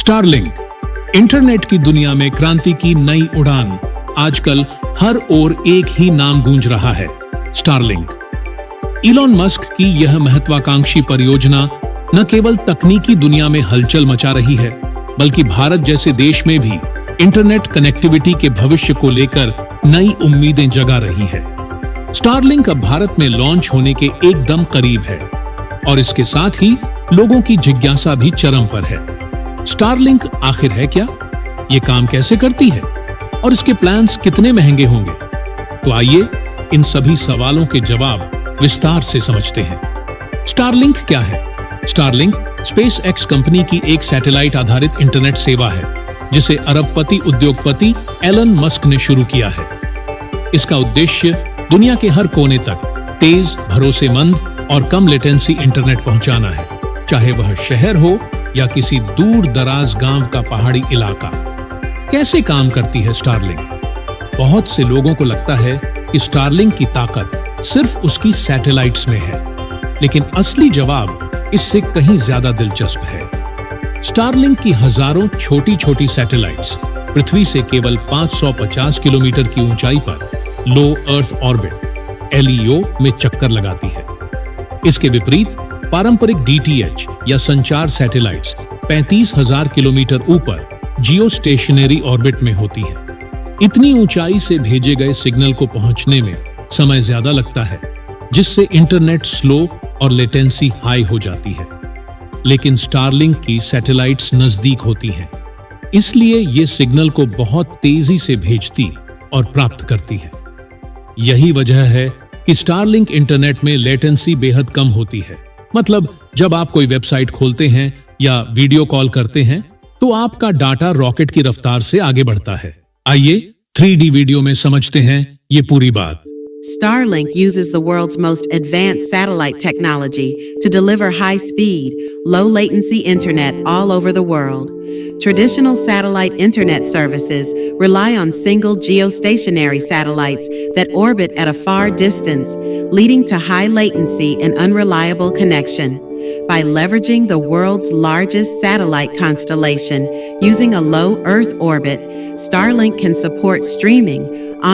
Starlink internet की दुनिया में क्रांति की नई उड़ान। आजकल हर ओर एक ही नाम गूंज रहा है, स्टारलिंक। इलॉन मस्क की यह महत्वाकांक्षी परियोजना न केवल तकनीकी दुनिया में हलचल मचा रही है, बल्कि भारत जैसे देश में भी इंटरनेट कनेक्टिविटी के भविष्य को लेकर नई उम्मीदें जगा रही है। स्टारलिंक अब भारत में लॉन्च होने के एकदम करीब है और इसके साथ ही लोगों की जिज्ञासा भी चरम पर है। स्टारलिंक आखिर है क्या? ये काम कैसे करती है और इसके प्लान्स कितने महंगे होंगे? तो आइए इन सभी सवालों के जवाब विस्तार से समझते हैं। स्टारलिंक क्या है? स्टारलिंक स्पेस एक्स कंपनी की एक सैटेलाइट आधारित इंटरनेट सेवा है, जिसे अरबपति उद्योगपति एलन मस्क ने शुरू किया है। इसका उद्देश्य दुनिया के हर कोने तक तेज, भरोसेमंद और कम लेटेंसी इंटरनेट पहुंचाना है, चाहे वह शहर हो या किसी दूर दराज गांव का पहाड़ी इलाका। कैसे काम करती है स्टारलिंक? बहुत से लोगों को लगता है कि स्टारलिंक की ताकत सिर्फ उसकी सैटेलाइट्स में है, लेकिन असली जवाब इससे कहीं ज्यादा दिलचस्प है। स्टारलिंक की हजारों छोटी छोटी सैटेलाइट्स पृथ्वी से केवल 550 किलोमीटर की ऊंचाई पर लो अर्थ ऑर्बिट (LEO) में चक्कर लगाती है। इसके विपरीत पारंपरिक DTH या संचार सैटेलाइट्स 35,000 किलोमीटर ऊपर जियो स्टेशनरी ऑर्बिट में होती है। इतनी ऊंचाई से भेजे गए सिग्नल को पहुंचने में समय ज्यादा लगता है, जिससे इंटरनेट स्लो और लेटेंसी हाई हो जाती है। लेकिन स्टारलिंक की सैटेलाइट्स नजदीक होती हैं, इसलिए ये सिग्नल को बहुत तेजी से भेजती और प्राप्त करती है। यही वजह है कि स्टारलिंक इंटरनेट में लेटेंसी बेहद कम होती है। मतलब जब आप कोई वेबसाइट खोलते हैं या वीडियो कॉल करते हैं, तो आपका डाटा रॉकेट की रफ्तार से आगे बढ़ता है। आइए 3D वीडियो में समझते हैं ये पूरी बात। Starlink uses the world's most advanced satellite technology to deliver high-speed, low-latency internet all over the world. Traditional satellite internet services rely on single geostationary satellites that orbit at a far distance, leading to high latency and unreliable connection. By leveraging the world's largest satellite constellation using a low Earth orbit, Starlink can support streaming,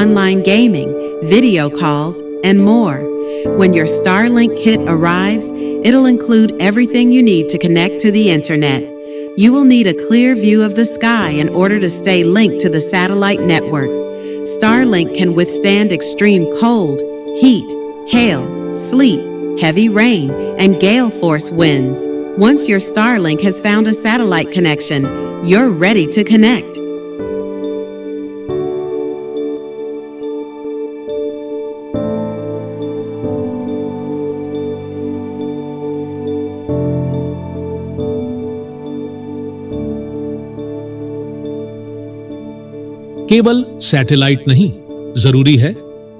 online gaming, video calls, and more. When your Starlink kit arrives, it'll include everything you need to connect to the internet. You will need a clear view of the sky in order to stay linked to the satellite network. Starlink can withstand extreme cold, heat, hail, sleet, heavy rain, and gale force winds. Once your Starlink has found a satellite connection, you're ready to connect. केवल satellite नहीं, जरूरी है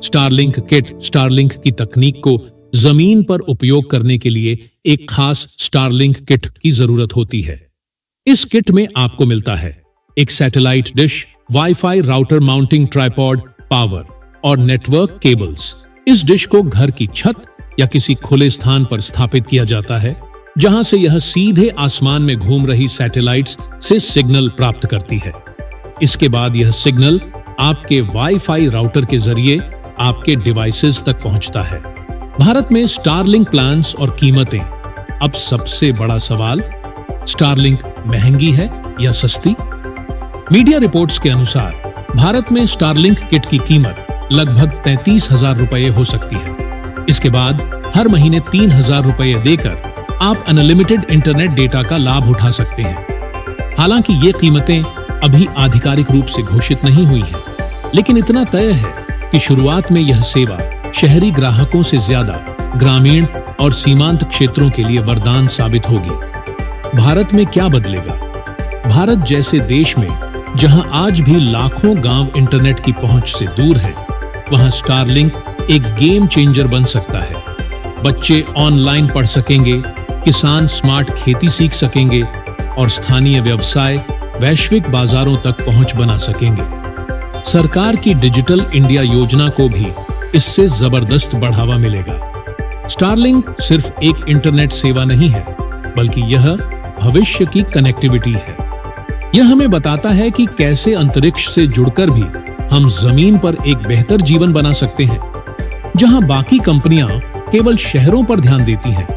Starlink kit. Starlink की तकनीक को जमीन पर उपयोग करने के लिए एक खास स्टारलिंक किट की जरूरत होती है। इस किट में आपको मिलता है एक satellite dish, wifi router mounting tripod, power और नेटवर्क केबल्स। इस डिश को घर की छत या किसी खुले स्थान पर स्थापित किया जाता है, जहां से यह सीधे आसमान में घूम रही सैटेलाइट्स से सिग्नल प्राप्त करती है। इसके बाद यह सिग्नल आपके वाईफाई राउटर के जरिए आपके डिवाइसेस तक पहुंचता है। भारत में स्टारलिंक प्लान्स और कीमतें। अब सबसे बड़ा सवाल, स्टारलिंक महंगी है या सस्ती? मीडिया रिपोर्ट्स के अनुसार भारत में स्टारलिंक किट की कीमत लगभग 33,000 रुपये हो सकती है। इसके बाद हर महीने 3,000 रुपये देकर आप अनलिमिटेड इंटरनेट डेटा का लाभ उठा सकते हैं। हालांकि ये कीमतें अभी आधिकारिक रूप से घोषित नहीं हुई हैं, लेकिन इतना तय है कि शुरुआत में यह सेवा शहरी ग्राहकों से ज्यादा ग्रामीण और सीमांत क्षेत्रों के लिए वरदान साबित होगी। भारत में क्या बदलेगा? भारत जैसे देश में जहां आज भी लाखों गांव इंटरनेट की पहुंच से दूर है, वहां स्टारलिंक एक गेम चेंजर बन सकता है। बच्चे ऑनलाइन पढ़ सकेंगे, किसान स्मार्ट खेती सीख सकेंगे और स्थानीय व्यवसाय वैश्विक बाजारों तक पहुंच बना सकेंगे। सरकार की डिजिटल इंडिया योजना को भी इससे जबरदस्त बढ़ावा मिलेगा। स्टारलिंक सिर्फ एक इंटरनेट सेवा नहीं है, बल्कि यह भविष्य की कनेक्टिविटी है। यह हमें बताता है कि कैसे अंतरिक्ष से जुड़कर भी हम जमीन पर एक बेहतर जीवन बना सकते हैं। जहां बाकी कंपनियां केवल शहरों पर ध्यान देती हैं,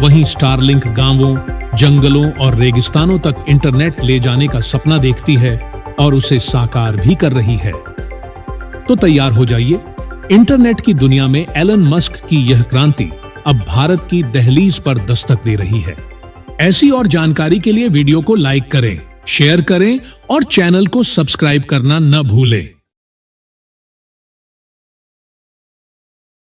वहीं स्टारलिंक गांवों, जंगलों और रेगिस्तानों तक इंटरनेट ले जाने का सपना देखती है और उसे साकार भी कर रही है। तो तैयार हो जाइए, इंटरनेट की दुनिया में एलन मस्क की यह क्रांति अब भारत की दहलीज पर दस्तक दे रही है। ऐसी और जानकारी के लिए वीडियो को लाइक करें, शेयर करें और चैनल को सब्सक्राइब करना न भूलें।